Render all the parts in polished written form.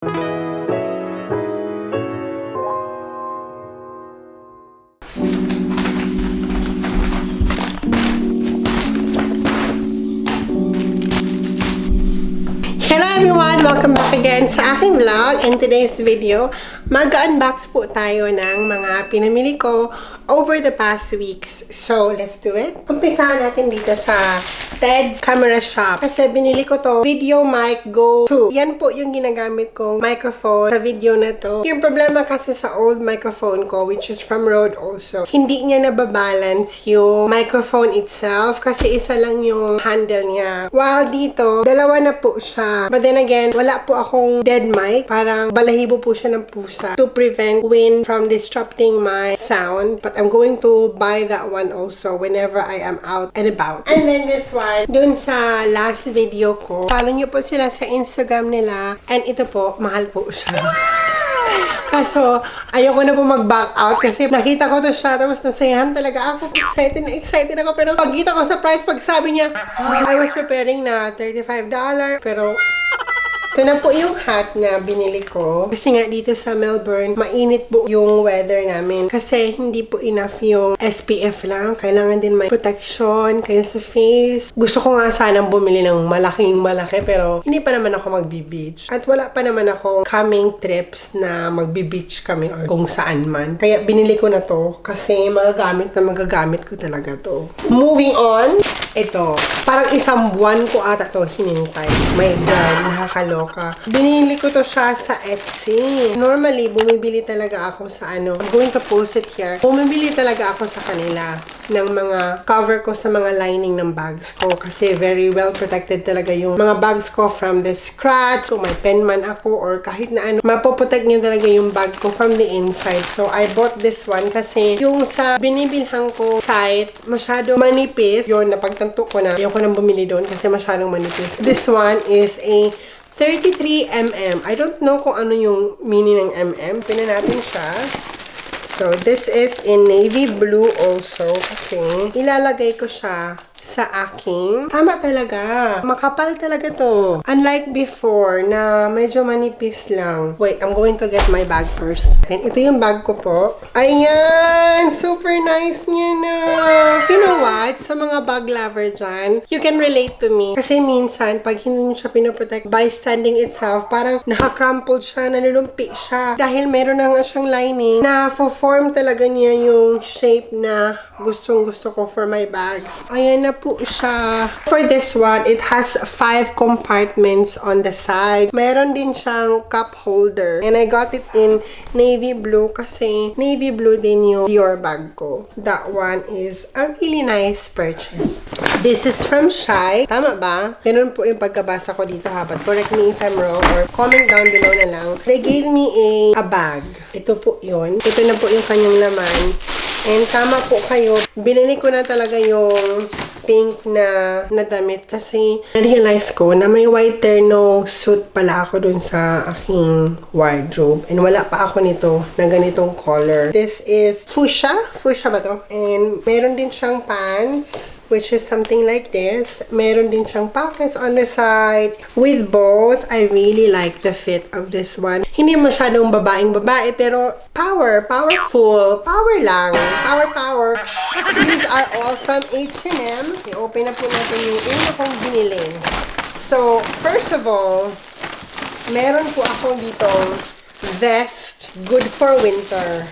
Hello everyone! Welcome back again sa aking vlog. In today's video, mag-unbox po tayo ng mga pinamili ko over the past weeks. So, let's do it. Umpisahan natin dito sa TED Camera Shop. Kasi binili ko to Video Mic Go 2. Yan po yung ginagamit kong microphone sa video na to. Yung problema kasi sa old microphone ko, which is from Rode also, hindi niya nababalance yung microphone itself kasi isa lang yung handle niya. While dito, dalawa na po siya. But then again, wala po akong dead mic. Parang balahibo po siya ng pusa to prevent wind from disrupting my sound. But I'm going to buy that one also whenever I am out and about. And then this one, dun sa last video ko, follow nyo po sila sa Instagram nila. And ito po, mahal po siya. Kaso, ayoko na po mag-back out kasi nakita ko to siya tapos nasayahan talaga ako. Excited ako. Pero pagkita ko sa price, pag sabi niya, I was preparing na $35. Pero ito na po yung hat na binili ko. Kasi nga dito sa Melbourne, mainit po yung weather namin. Kasi hindi po enough yung SPF lang. Kailangan din may protection kayo sa face. Gusto ko nga sanang bumili ng malaking malaki pero hindi pa naman ako magbi-beach. At wala pa naman ako coming trips na magbi-beach kami or kung saan man. Kaya binili ko na to kasi magagamit ko talaga to. Moving on, ito. Parang isang buwan ko ata to hinintay. My God, nakakaloka. Binili ko to siya sa Etsy. Normally, bumibili talaga ako sa I'm going to post it here. Bumibili talaga ako sa kanila ng mga cover ko sa mga lining ng bags ko. Kasi very well protected talaga yung mga bags ko from the scratch. Kung may pen man ako or kahit na mapoprotect niya talaga yung bag ko from the inside. So, I bought this one kasi yung sa binibilhan ko site, masyado manipis. Yun, napagtanto ko na ayoko nang bumili doon kasi masyadong manipis. This one is a 33mm. I don't know kung ano yung meaning ng mm. Pinan natin siya. So, this is in navy blue also kasi ilalagay ko siya sa aking. Tama talaga. Makapal talaga to. Unlike before na medyo manipis lang. Wait, I'm going to get my bag first. And ito yung bag ko po. Ayan! Super nice niya na! You know what? Sa mga bag lover dyan, you can relate to me. Kasi minsan, pag hindi nyo siya pinoprotect by standing itself, parang nakakrumpled siya, nalulumpi siya. Dahil meron na nga siyang lining na form talaga niya yung shape na gustong-gusto ko for my bags. Ayan na po siya. For this one, it has 5 compartments on the side. Meron din siyang cup holder. And I got it in navy blue kasi navy blue din yung Dior bag ko. That one is a really nice purchase. This is from SHEIKE. Tama ba? Ganun po yung pagkabasa ko dito ha. But correct me if I'm wrong or comment down below na lang. They gave me a bag. Ito po yun. Ito na po yung kanyang laman. And tama po kayo, binili ko na talaga yung pink na damit kasi na-realize ko na may white terno suit pala ako dun sa aking wardrobe. And wala pa ako nito na ganitong color. This is fuchsia. Fuchsia ba to? And meron din siyang pants, which is something like this. Meron din siyang pockets on the side. With both, I really like the fit of this one. Hindi masyadong babaeng-babae, pero powerful, power lang. Power. These are all from H&M. I-open na po natin yung una kong binili. So, first of all, meron po akong ditong vest, good for winter.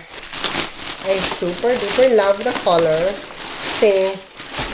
I super duper love the color. Kasi,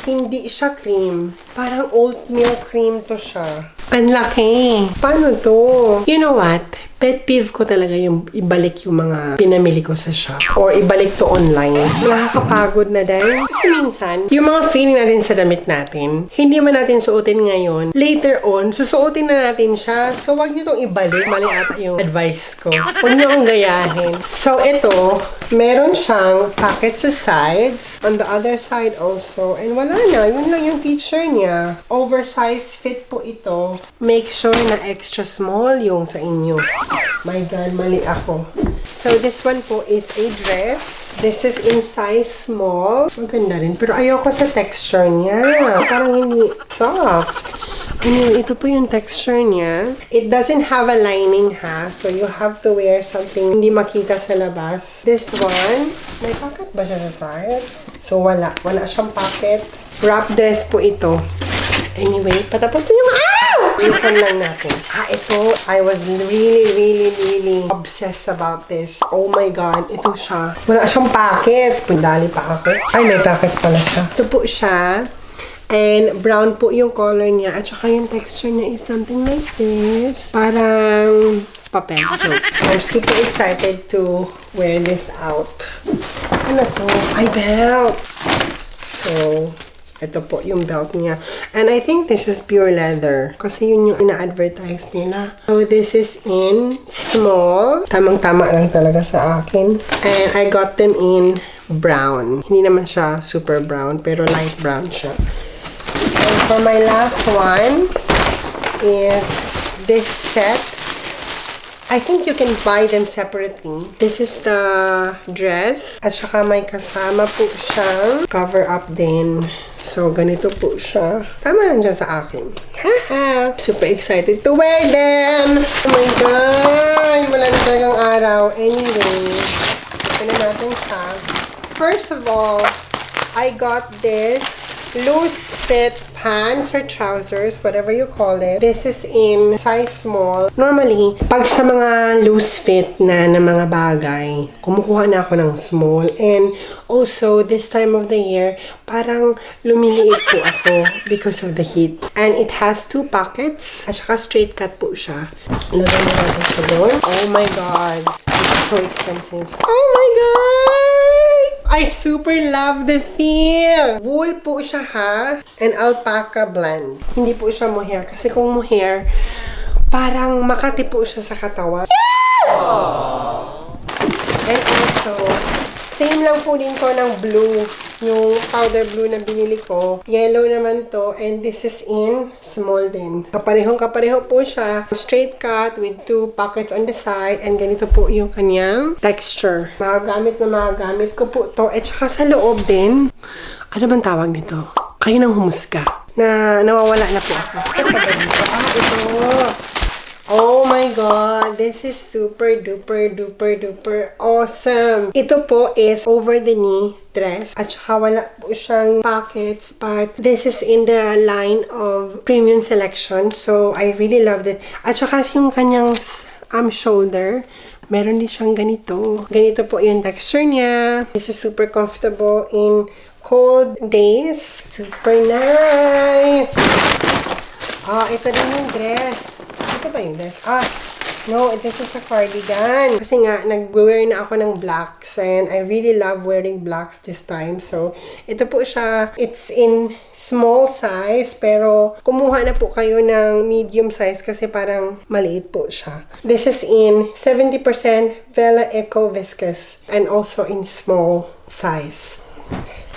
hindi siya cream. Parang oatmeal cream to siya. Ang laki. Paano to? You know what? Pet peeve ko talaga yung ibalik yung mga pinamili ko sa shop. Or ibalik to online. Nakakapagod na dahil. Kasi minsan, yung mga feeling natin sa damit natin, hindi man natin suotin ngayon. Later on, susuotin na natin siya. So, wag nyo itong ibalik. Mali ata yung advice ko. Wag nyo akong gayahin. So, ito, meron siyang pocket sa sides. On the other side also. And wala na. Yun lang yung feature niya. Oversized fit po ito. Make sure na extra small yung sa inyo. My God, mali ako. So, this one po is a dress. This is in size small. Maganda rin. Pero ayoko sa texture niya. Parang hindi soft. Anyway, ito po yung texture niya. It doesn't have a lining ha. So, you have to wear something hindi makita sa labas. This one, may pocket ba siya sa sides? So, wala. Wala siyang pocket. Wrap dress po ito. Anyway, patapos na yung Reason lang natin. Ito, I was really obsessed about this. Oh my God, ito siya. Wala siyang packets. Pundali pa ako. Ay, may packets pala siya. Ito po siya. And brown po yung color niya. At saka yung texture niya is something like this. Parang papel. So, I'm super excited to wear this out. Ano to? Ay, belt! So, ito po yung belt niya. And I think this is pure leather. Kasi yun yung ina-advertise nila. So, this is in small. Tamang-tama lang talaga sa akin. And I got them in brown. Hindi naman siya super brown, pero light brown siya. And for my last one is this set. I think you can buy them separately. This is the dress. At saka may kasama po siyang cover-up din. So, ganito po siya. Tama lang dyan sa akin. Haha! Super excited to wear them! Oh my God! Wala na talagang araw. Anyway, ito na natin siya. First of all, I got this loose fit pants or trousers, whatever you call it. This is in size small. Normally, pag sa mga loose fit na mga bagay, kumukuha na ako ng small. And also, this time of the year, parang lumiliit po ako because of the heat. And it has 2 pockets. At saka straight cut po siya. Lagay na natin siya doon. Oh my God! It's so expensive. Oh my God! I super love the feel. Wool po siya ha. And alpaca blend. Hindi po siya mohair. Kasi kung mohair, parang makati po siya sa katawan. Yes! And also, same lang po din ko ng blue. Yung powder blue na binili ko. Yellow naman to. And this is in small din. Kaparehong-kapareho po siya. Straight cut with 2 pockets on the side. And ganito po yung kanyang texture. Magagamit ko po to. At saka sa loob din. Ano bang tawag nito? Kayo nang humusga. Na nawawala na po ako. Ito. Oh my God, this is super duper awesome. Ito po is over the knee dress. At saka wala po siyang pockets. But this is in the line of premium selection. So, I really loved it. At saka yung kanyang shoulder, meron din siyang ganito. Ganito po yung texture niya. This is super comfortable in cold days. Super nice. Ito din yung dress. Ito ba yung dress? No, this is a cardigan. Kasi nga, nag-wear na ako ng blacks. And I really love wearing blacks this time. So, ito po siya. It's in small size. Pero, kumuha na po kayo ng medium size kasi parang maliit po siya. This is in 70% Vela Eco Viscous. And also in small size.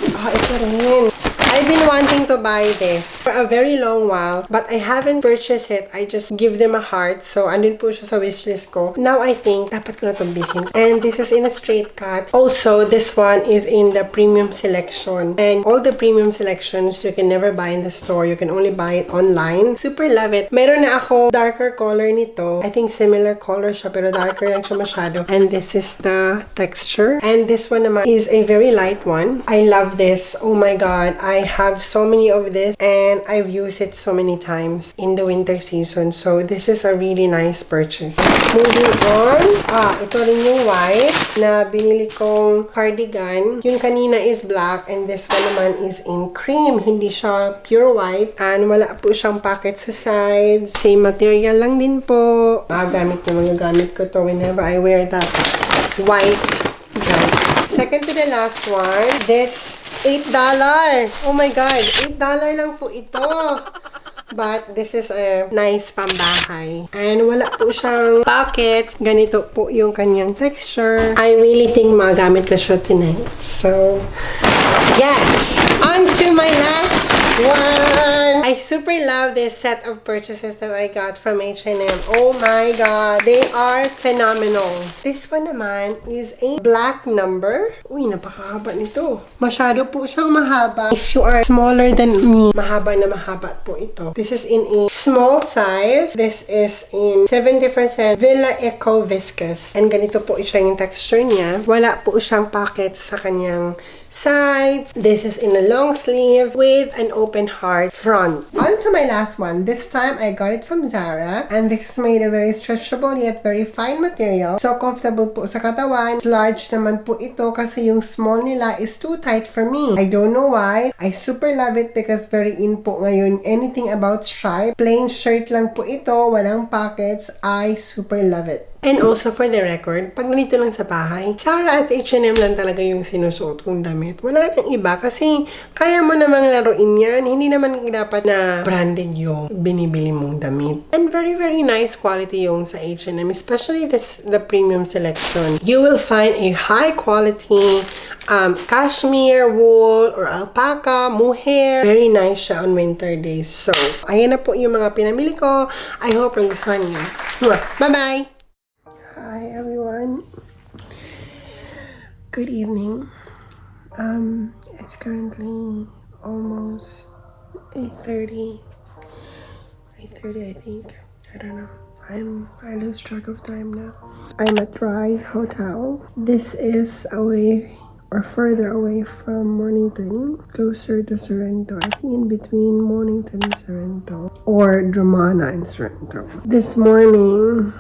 Ito rin. I've been wanting to buy this for a very long while, but I haven't purchased it. I just give them a heart. So, andun po siya sa wishlist ko. Now, I think, dapat ko na itong bilhin. And this is in a straight cut. Also, this one is in the premium selection. And all the premium selections, you can never buy in the store. You can only buy it online. Super love it. Meron na ako darker color nito. I think similar color siya, pero darker lang siya masyado. And this is the texture. And this one naman is a very light one. I love this. Oh my God. I have so many of this and I've used it so many times in the winter season. So, this is a really nice purchase. Moving on. Ito rin yung white na binili kong cardigan. Yung kanina is black and this one naman is in cream. Hindi siya pure white and wala po siyang pocket sa sides. Same material lang din po. Magagamit ko to whenever I wear that white dress. Second to the last one. This $8. Oh my God. $8 lang po ito. But this is a nice pambahay. And wala po siyang pockets. Ganito po yung kanyang texture. I really think magamit ko siya tonight. So, yes. On to my last one. I super love this set of purchases that I got from H&M. Oh my god, they are phenomenal. This one naman is a black number. Uy, napakahaba nito. Masyado po siyang mahaba. If you are smaller than me, mahaba na mahaba po ito. This is in a small size. This is in 70% Villa Eco Viscous. And ganito po siya yung texture niya. Wala po siyang pockets sa kanyang sides. This is in a long sleeve with an open heart front. On to my last one. This time I got it from ZARA, and this is made of very stretchable yet very fine material. So comfortable po sa katawan. Large naman po ito kasi yung small nila is too tight for me. I don't know why. I super love it because very in po ngayon anything about stripe. Plain shirt lang po ito, walang pockets. I super love it. And also for the record, pag nandito lang sa bahay, ZARA at H&M lang talaga yung sinusuot kong damit. Wala nang iba kasi kaya mo namang laruin yan. Hindi naman dapat na branded yung binibili mong damit. And very, very nice quality yung sa H&M, especially the premium selection. You will find a high quality cashmere, wool, or alpaca, mohair. Very nice siya on winter days. So, ayan na po yung mga pinamili ko. I hope nagustuhan niyo. Bye-bye! Hi everyone. Good evening. It's currently almost 8:30. 8:30 I think. I don't know. I lose track of time now. I'm at Rai Hotel. This is away or further away from Mornington, closer to Sorrento. I think in between Mornington and Sorrento, or Dramana and Sorrento. This morning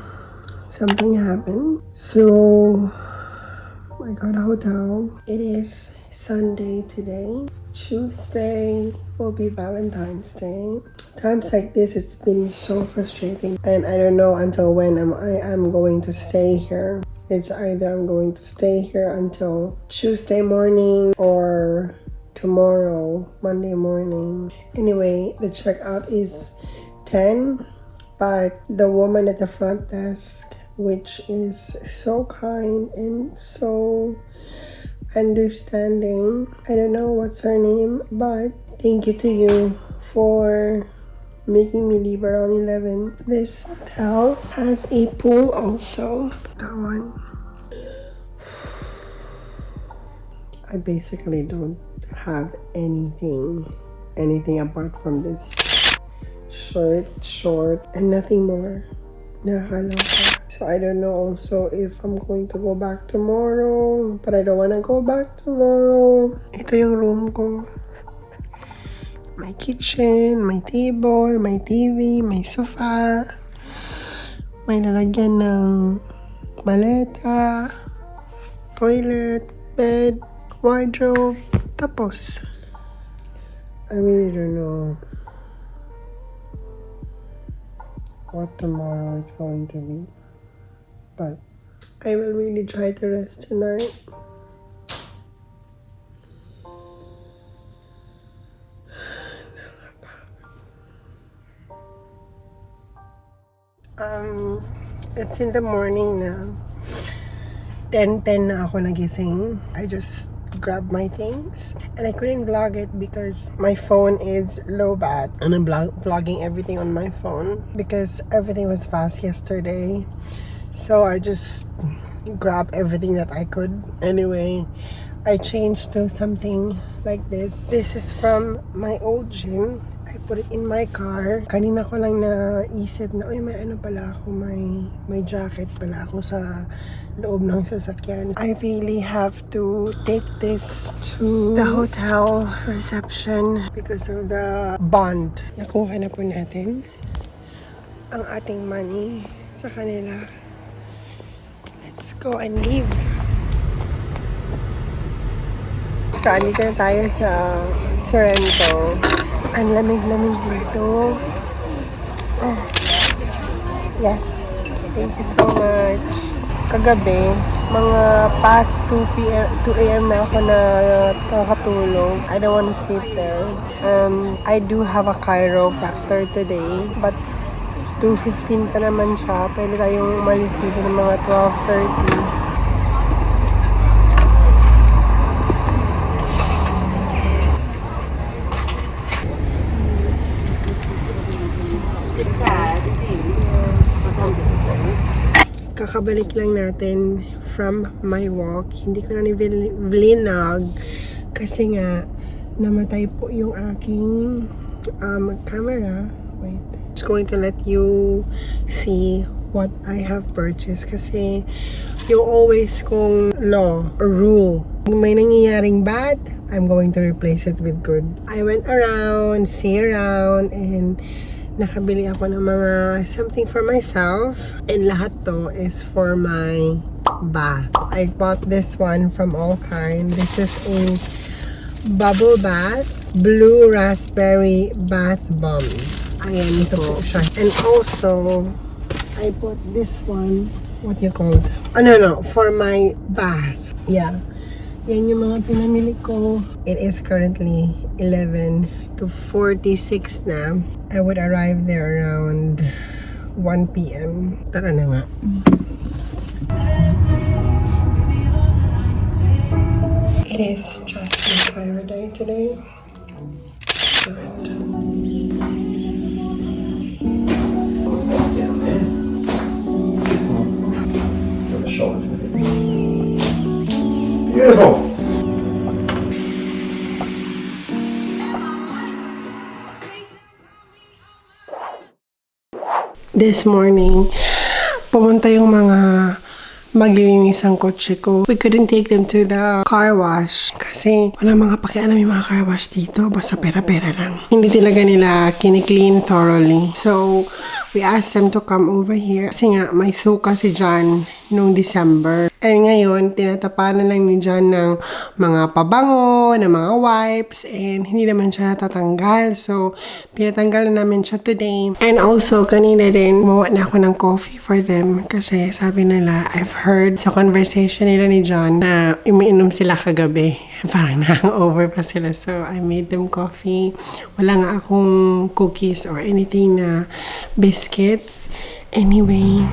something happened, so I got a hotel. It is Sunday today. Tuesday will be Valentine's Day. Times like this, it's been so frustrating, and I don't know until when I'm going to stay here. It's either I'm going to stay here until Tuesday morning or tomorrow, Monday morning. Anyway, the checkout is 10, but the woman at the front desk, which is so kind and so understanding. I don't know what's her name, but thank you to you for making me leave around 11. This hotel has a pool also. That one. I basically don't have anything apart from this shirt, short, and nothing more. Nakakaloka. So I don't know also if I'm going to go back tomorrow, but I don't want to go back tomorrow. Ito yung room ko. My kitchen, my table, my TV, my sofa. May lalagyan ng maleta, toilet, bed, wardrobe. Tapos, I really don't know what tomorrow is going to be, but I will really try to rest tonight. It's in the morning now. 10:10 na ako nagising. I just grabbed my things and I couldn't vlog it because my phone is low bat, and I'm vlogging everything on my phone because everything was fast yesterday. So I just grabbed everything that I could. Anyway, I changed to something like this. This is from my old gym. I put it in my car. Kanina ko lang naisip na, may ano pala ako, may jacket pala ako sa loob ng sasakyan. I really have to take this to the hotel reception because of the bond. Nakuha na po natin ang ating money sa kanila. Let's go and leave. So, andito na tayo sa Sorrento. Ang lamig-lamig dito. Oh. Yes. Thank you so much. Kagabi, mga past 2 a.m. na ako na nakatulog. I don't want to sleep there. I do have a chiropractor today, but 2:15 pa naman siya. Pwede tayong umalis dito ng mga 12:30. kakabalik lang natin from my walk. Hindi ko na vlog kasi nga namatay po yung aking camera. Wait. Just going to let you see what I have purchased kasi yung always kong law or rule, kung may nangyayaring bad, I'm going to replace it with good. I went around, see around, and nakabili ako ng mga something for myself, and lahat to is for my bath. I bought this one from All Kind. This is a bubble bath, blue raspberry bath bomb. Ayan, ito po siya. And also, I bought this one, what you call it? No, for my bath. Yeah. Yan yung mga pinamili ko. It is currently 11 to 46 na. I would arrive there around 1 p.m. Tara na nga. It is just a Karud day today. Beautiful. This morning, pumunta yung mga maglilinis ang kotse ko. We couldn't take them to the car wash kasi wala mga pakialam yung mga car wash dito. Basta pera-pera lang. Hindi talaga nila kini-clean thoroughly. So, we asked them to come over here kasi nga may suka si John noong December. And ngayon, tinatapanan lang ni John ng mga pabango, ng mga wipes, and hindi naman siya natatanggal. So, pinatanggal na namin siya today. And also, kanina din, mawa na ako ng coffee for them kasi sabi nila, I've heard sa conversation nila ni John na umiinom sila kagabi. Parang na-hangover pa sila. So, I made them coffee. Wala nga akong cookies or anything na biscuits. Anyway,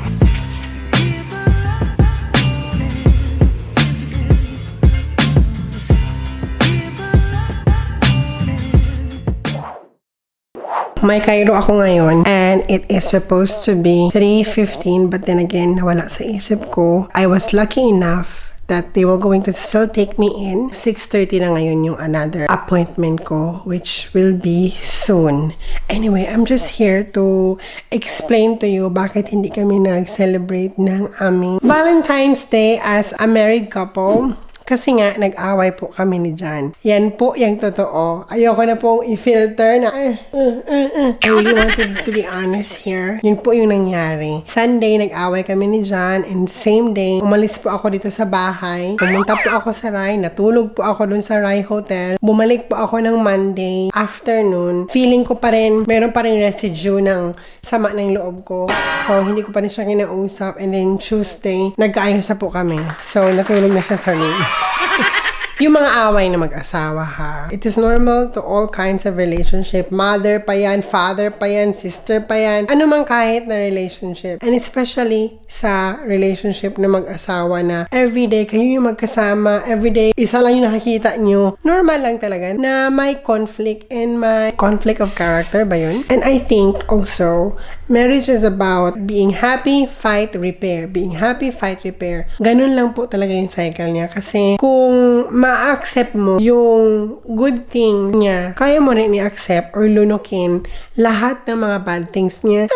may Cairo ako ngayon and it is supposed to be 3:15 but then again, nawala sa isip ko. I was lucky enough that they were going to still take me in. 6:30 na ngayon yung another appointment ko, which will be soon. Anyway, I'm just here to explain to you bakit hindi kami nag-celebrate ng aming Valentine's Day as a married couple. Kasi nga, nag-away po kami ni John. Yan po yung totoo. Ayoko na pong i-filter na I really wanted to be honest here. Yun po yung nangyari. Sunday, nag-away kami ni John. And same day, umalis po ako dito sa bahay. Pumunta po ako sa Rai. Natulog po ako dun sa Rai Hotel. Bumalik po ako ng Monday afternoon. Feeling ko pa rin, meron pa rin residue ng sama ng loob ko. So, hindi ko pa rin siya kinausap. And then, Tuesday, nagkaayos na po kami. So, natulog na siya sa room. Yung mga away na mag-asawa ha. It is normal to all kinds of relationship. Mother pa yan, father pa yan, sister pa yan. Ano man kahit na relationship. And especially sa relationship na mag-asawa na everyday kayo yung magkasama. Everyday, isa lang yung nakikita nyo. Normal lang talaga na may conflict and may conflict of character ba yun? And I think also, marriage is about being happy, fight, repair. Being happy, fight, repair. Ganun lang po talaga yung cycle niya. Kasi kung ma-accept mo yung good thing niya, kaya mo rin i-accept or lunukin lahat ng mga bad things niya.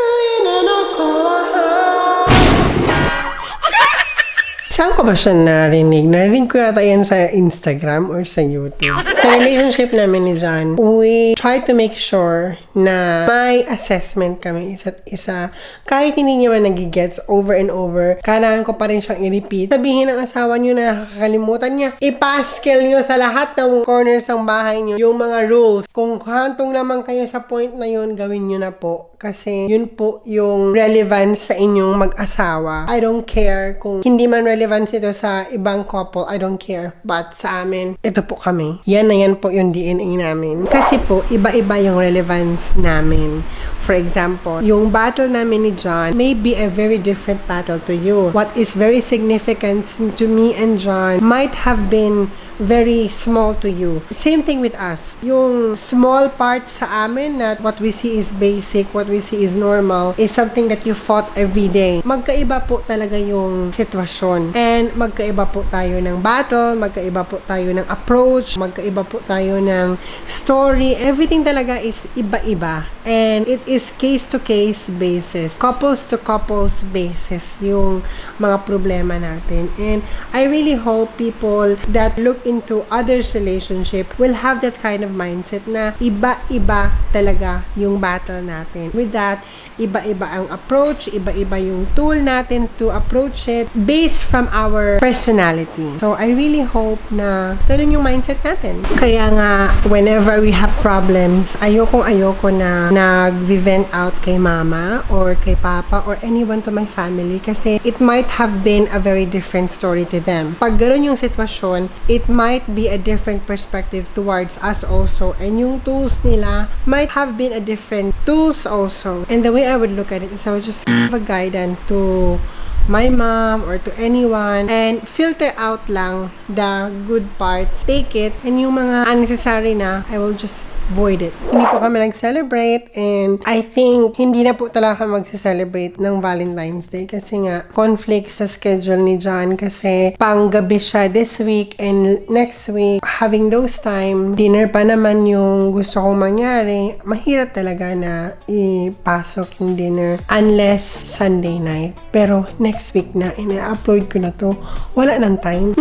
Saan ko ba siya narinig? Narinig ko yata yan sa Instagram or sa YouTube. Sa relationship namin ni John, we try to make sure na may assessment kami isa't isa. Kahit hindi niya man nagigets over and over, kailangan ko pa rin siyang i-repeat. Sabihin ng asawa niyo na nakakalimutan niya. I-pascal niyo sa lahat ng corners ng bahay niyo yung mga rules. Kung hantong naman kayo sa point na yun, gawin niyo na po. Kasi yun po yung relevance sa inyong mag-asawa. I don't care kung hindi man relevance ito sa ibang couple. I don't care. But sa amin, ito po kami. Yan na yan po yung DNA namin. Kasi po, iba-iba yung relevance namin. For example, yung battle namin ni John may be a very different battle to you. What is very significant to me and John might have been very small to you. Same thing with us. Yung small parts sa amin na what we see is basic, what we see is normal, is something that you fought every day. Magkaiba po talaga yung sitwasyon. And magkaiba po tayo ng battle, magkaiba po tayo ng approach, magkaiba po tayo ng story. Everything talaga is iba-iba. And it is case-to-case basis. Couples-to-couples basis yung mga problema natin. And I really hope people that look into others' relationship will have that kind of mindset na iba-iba talaga yung battle natin. With that, iba-iba ang approach, iba-iba yung tool natin to approach it based from our personality. So, I really hope na ganun yung mindset natin. Kaya nga, whenever we have problems, ayoko na nag-vent out kay mama or kay papa or anyone to my family kasi it might have been a very different story to them. Pag ganun yung sitwasyon, it might be a different perspective towards us also, and yung tools nila might have been a different tools also. And the way I would look at it is I would just give a guidance to my mom or to anyone and filter out lang the good parts, take it, and yung mga unnecessary na, I will just void it. Hindi po kami nag-celebrate, and I think hindi na po talaga mag-celebrate ng Valentine's Day kasi nga conflict sa schedule ni John kasi panggabi siya this week and next week. Having those time, dinner pa naman yung gusto kong mangyari. Mahirap talaga na ipasok yung dinner unless Sunday night. Pero next week na, ina-upload ko na to. Wala nang time.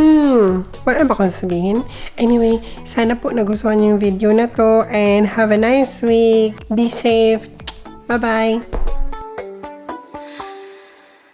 Wala ba kong sabihin? Anyway, sana po nagustuhan yung video na to. And have a nice week. Be safe. Bye-bye.